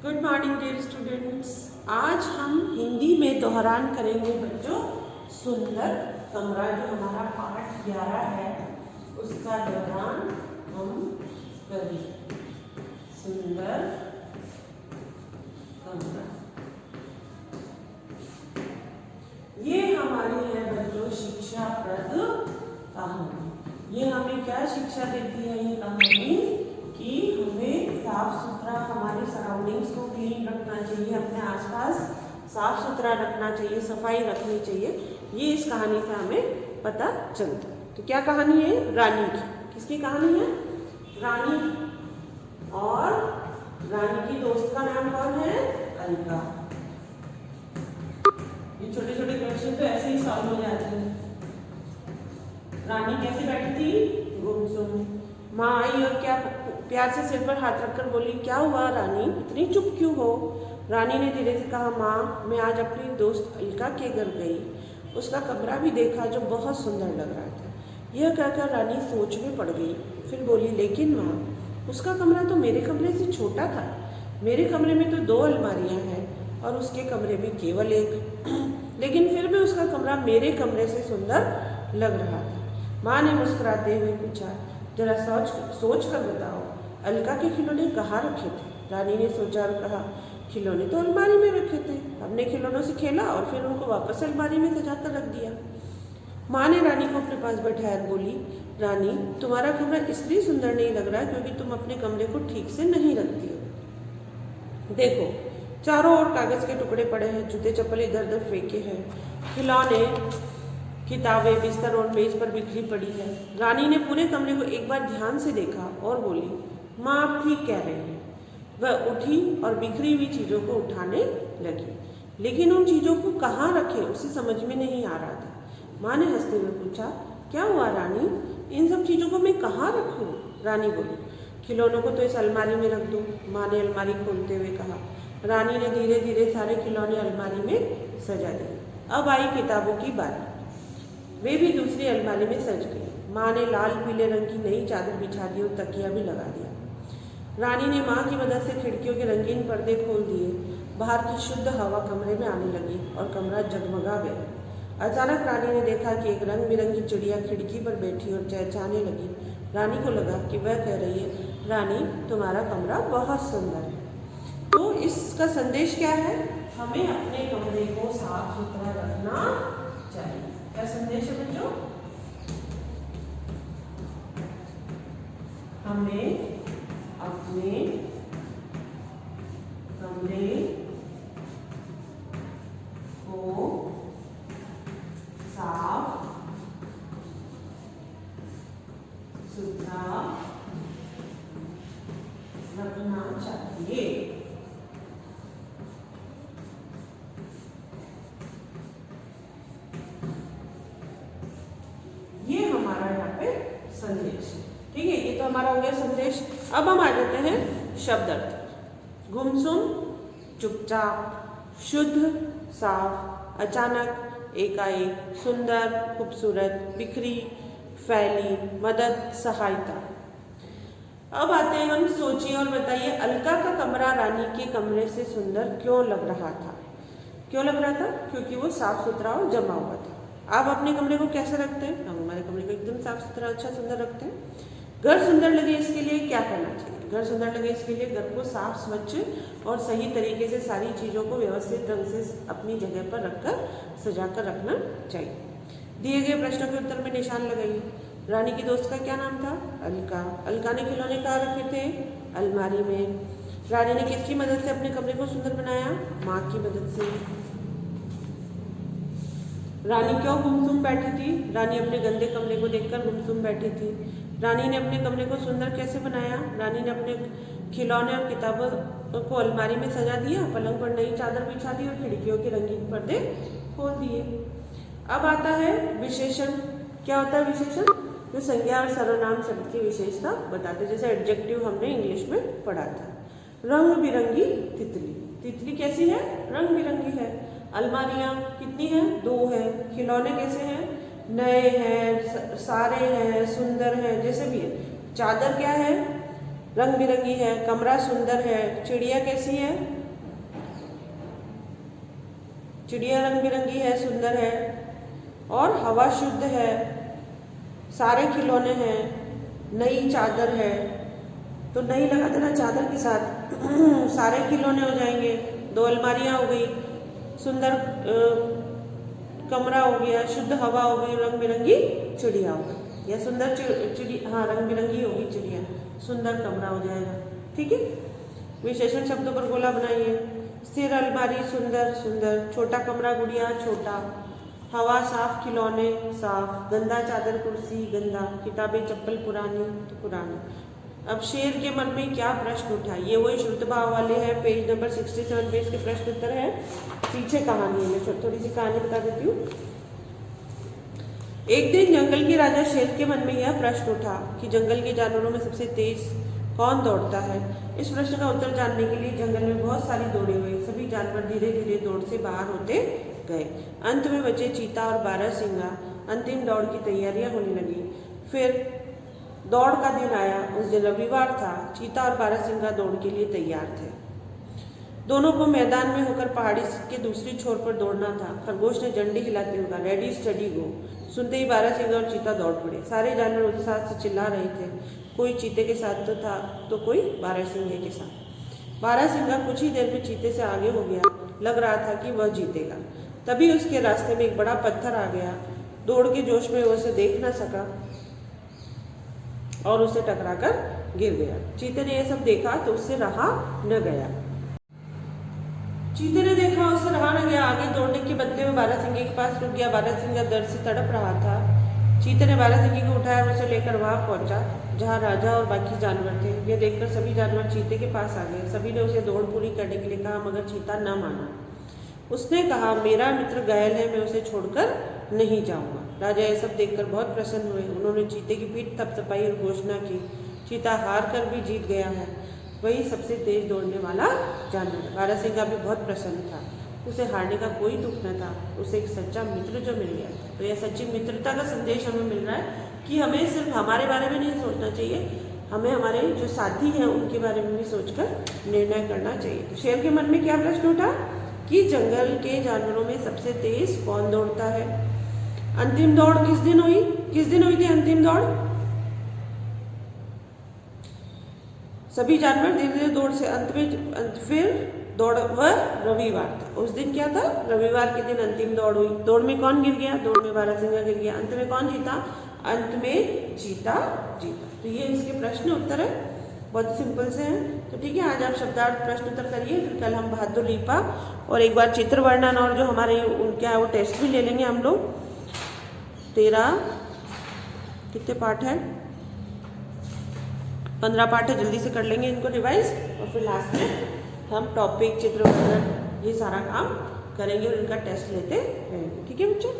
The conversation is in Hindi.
Good morning dear students. आज हम हिंदी में दोहरान करेंगे बच्चों सुंदर कमरा। जो हमारा पाठ 11 है उसका दोहरान हम करेंगे। सुंदर कमरा ये हमारी है बच्चों शिक्षाप्रद कहानी। ये हमें क्या शिक्षा देती है ये कहानी कि हमें साफ सुथरा हमारे सराउंडिंग्स को क्लीन रखना चाहिए, अपने आसपास साफ सुथरा रखना चाहिए, सफाई रखनी चाहिए। ये इस कहानी से हमें पता चलता है। तो क्या कहानी है? रानी की। किसकी कहानी है? रानी की। और रानी की दोस्त का नाम कौन है? अलका। ये छोटे छोटे क्वेश्चन तो ऐसे ही सॉल्व हो जाते हैं। रानी कैसे बैठी थी? गुमसुम। माँ आई और क्या प्यार से सिर पर हाथ रखकर बोली, क्या हुआ रानी, इतनी चुप क्यों हो? रानी ने धीरे से कहा, माँ मैं आज अपनी दोस्त अलका के घर गई। उसका कमरा भी देखा जो बहुत सुंदर लग रहा था। यह कहकर रानी सोच में पड़ गई। फिर बोली, लेकिन माँ उसका कमरा तो मेरे कमरे से छोटा था। मेरे कमरे में तो 2 अलमारियाँ हैं और उसके कमरे में केवल 1। लेकिन फिर भी उसका कमरा मेरे कमरे से सुंदर लग रहा था। माँ ने मुस्कुराते हुए पूछा, जरा सोच कर बताओ अलका के खिलौने कहाँ रखे थे? रानी ने सोचा और कहा, खिलौने तो अलमारी में रखे थे। हमने खिलौनों से खेला और फिर उनको वापस अलमारी में सजा कर रख दिया। माँ ने रानी को अपने पास बैठाया और बोली, रानी तुम्हारा कमरा इसलिए सुंदर नहीं लग रहा क्योंकि तुम अपने कमरे को ठीक से नहीं रखती हो। देखो चारों ओर कागज के टुकड़े पड़े हैं, जूते चप्पल इधर उधर फेंके हैं, खिलौने किताबें बिस्तर और मेज पर बिखरी पड़ी है। रानी ने पूरे कमरे को एक बार ध्यान से देखा और बोली, माँ आप ठीक कह रहे हैं। वह उठी और बिखरी हुई चीज़ों को उठाने लगी, लेकिन उन चीज़ों को कहाँ रखे उसे समझ में नहीं आ रहा था। माँ ने हंसते हुए पूछा, क्या हुआ रानी, इन सब चीज़ों को मैं कहाँ रखूँ? रानी बोली, खिलौनों को तो इस अलमारी में रख दो। माँ ने अलमारी खोलते हुए कहा। रानी ने धीरे धीरे सारे खिलौने अलमारी में सजा दिए। अब आई किताबों की बारी। वे भी दूसरी अलमारी में सज गई। माँ ने लाल पीले रंग की नई चादर बिछा दी और तकिया भी लगा दिया। रानी ने माँ की मदद से खिड़कियों के रंगीन पर्दे खोल दिए। बाहर की शुद्ध हवा कमरे में आने लगी और कमरा जगमगा गया। अचानक रानी ने देखा कि एक रंग बिरंगी चिड़िया खिड़की पर बैठी और चहचहाने लगी। रानी को लगा कि वह कह रही है, रानी तुम्हारा कमरा बहुत सुंदर है। तो इसका संदेश क्या है? हमें अपने कमरे को साफ सुथरा रखना चाहिए। क्या संदेश है बच्चों? हमें अपने कमरे को साफ सुथरा रखना चाहिए। ये हमारा यहाँ पे संदेश है। ठीक है, ये तो हमारा हो गया संदेश। अब हम आ जाते हैं शब्द अर्थ। गुमसुम चुपचाप, शुद्ध साफ, अचानक एकाएक, सुंदर खूबसूरत, बिखरी फैली, मदद सहायता। अब आते हैं हम सोचिए और बताइए अलका का कमरा रानी के कमरे से सुंदर क्यों लग रहा था? क्यों लग रहा था? क्योंकि वो साफ सुथरा और जमा हुआ था। आप अपने कमरे को कैसे रखते हैं? हम हमारे कमरे को एकदम साफ सुथरा अच्छा सुंदर रखते हैं। घर सुंदर लगे इसके लिए क्या करना चाहिए? घर सुंदर लगे इसके लिए घर को साफ स्वच्छ और सही तरीके से सारी चीज़ों को व्यवस्थित ढंग से अपनी जगह पर रखकर सजा कर रखना चाहिए। दिए गए प्रश्नों के उत्तर में निशान लगाइए। रानी की दोस्त का क्या नाम था? अलका। अलका ने खिलौने कहाँ रखे थे? अलमारी में। रानी ने किसकी मदद से अपने कमरे को सुंदर बनाया? माँ की मदद से। रानी क्यों गुमसुम बैठी थी? रानी अपने गंदे कमरे को देखकर गुमसुम बैठी थी। रानी ने अपने कमरे को सुंदर कैसे बनाया? रानी ने अपने खिलौने और किताबों को अलमारी में सजा दिया, पलंग पर नई चादर बिछा दी और खिड़कियों के रंगीन पर्दे खोल दिए। अब आता है विशेषण। क्या होता है विशेषण? जो संज्ञा और सर्वनाम शब्द की विशेषता बताते, जैसे एडजेक्टिव हमने इंग्लिश में पढ़ा था। रंग बिरंगी तितली। तितली कैसी है? रंग बिरंगी है। अलमारियाँ कितनी हैं? 2 हैं। खिलौने कैसे हैं? नए हैं, सारे हैं, सुंदर हैं, जैसे भी है। चादर क्या है? रंग बिरंगी है, कमरा सुंदर है, चिड़िया कैसी है, चिड़िया रंग बिरंगी है, सुंदर है, और हवा शुद्ध है, सारे खिलौने हैं, नई चादर है, तो नई लगा देना चादर के साथ सारे खिलौने हो जाएंगे, 2 अलमारियाँ हो गई, सुंदर कमरा हो गया, शुद्ध हवा हो गई, रंग बिरंगी चिड़िया हो गई, या सुंदर चिड़िया, हाँ रंग बिरंगी होगी चिड़िया, सुंदर कमरा हो जाएगा। ठीक है, विशेषण शब्दों पर गोला बनाइए। स्थिर अलमारी सुंदर सुंदर, छोटा कमरा गुड़िया छोटा, हवा साफ खिलौने साफ, गंदा चादर कुर्सी गंदा, किताबें चप्पल पुरानी तो पुरानी। अब शेर के मन में क्या प्रश्न उठा, ये वही शुद्ध भाव वाले हैं, पेज नंबर 67 पे इसके प्रश्न उत्तर है। पीछे कहानी है, मैं थोड़ी सी कहानी बता देती हूँ। एक दिन जंगल के राजा शेर के मन में यह प्रश्न उठा कि जंगल के जानवरों में सबसे तेज कौन दौड़ता है। इस प्रश्न का उत्तर जानने के लिए जंगल में बहुत सारी दौड़े हुए, सभी जानवर धीरे धीरे दौड़ से बाहर होते गए। अंत में बचे चीता और बारहसिंगा। अंतिम दौड़ की तैयारियां होने लगी। फिर दौड़ का दिन आया। उस दिन रविवार था। चीता और बारहसिंगा दौड़ के लिए तैयार थे। दोनों को मैदान में होकर पहाड़ी के दूसरी छोर पर दौड़ना था। खरगोश ने झंडी हिलाते हुए कहा, रेडी स्टडी गो। सुनते ही बारहसिंगा और चीता दौड़ पड़े। सारे जानवर उत्साह से चिल्ला रहे थे। कोई चीते के साथ तो था तो कोई बारहसिंगे के साथ। बारहसिंगा कुछ ही देर में चीते से आगे हो गया। लग रहा था कि वह जीतेगा। तभी उसके रास्ते में एक बड़ा पत्थर आ गया। दौड़ के जोश में वह उसे देख न सका और उसे टकराकर गिर गया। चीते ने यह सब देखा तो उससे रहा न गया। चीते ने देखा, उससे रहा न गया। आगे दौड़ने के बदले में बारहसिंगे के पास रुक गया। बारहसिंगा दर्द से तड़प रहा था। चीते ने बारहसिंगे को उठाया और उसे लेकर वहां पहुंचा जहां राजा और बाकी जानवर थे। यह देखकर सभी जानवर चीते के पास आ गए। सभी ने उसे दौड़ पूरी करने के लिए कहा, मगर चीता न माना। उसने कहा, मेरा मित्र घायल है, मैं उसे छोड़कर नहीं जाऊंगा। राजा यह सब देखकर बहुत प्रसन्न हुए। उन्होंने चीते की पीठ थपथपाई और घोषणा की, चीता हार कर भी जीत गया है। वही सबसे तेज दौड़ने वाला जानवर है। बारहसिंगा भी बहुत प्रसन्न था। उसे हारने का कोई दुख न था। उसे एक सच्चा मित्र जो मिल गया था। तो यह सच्ची मित्रता का संदेश हमें मिल रहा है कि हमें सिर्फ हमारे बारे में नहीं सोचना चाहिए, हमें हमारे जो साथी हैं उनके बारे में भी सोचकर निर्णय करना चाहिए। तो शेर के मन में क्या प्रश्न उठा कि जंगल के जानवरों में सबसे तेज कौन दौड़ता है। अंतिम दौड़ किस दिन हुई थी अंतिम दौड़? सभी जानवर धीरे धीरे दौड़ से फिर दौड़ वह रविवार था। उस दिन क्या था? रविवार के दिन अंतिम दौड़ हुई। दौड़ में कौन गिर गया? दौड़ में बारहसिंगा गिर गया। अंत में कौन जीता? अंत में चीता जीता। तो ये इसके प्रश्न उत्तर है, बहुत सिंपल से हैं। तो ठीक है, आज आप शब्दार्थ प्रश्न उत्तर करिए। फिर कल हम बहादुर लिपा और एक बार चित्र वर्णन और जो हमारे क्या है वो टेस्ट भी ले लेंगे हम लोग। 13 कितने पार्ट है? 15 पार्ट है, जल्दी से कर लेंगे इनको रिवाइज और फिर लास्ट में हम टॉपिक, चित्र वर्णन, ये सारा काम करेंगे और इनका टेस्ट लेते रहेंगे। ठीक है बच्चों?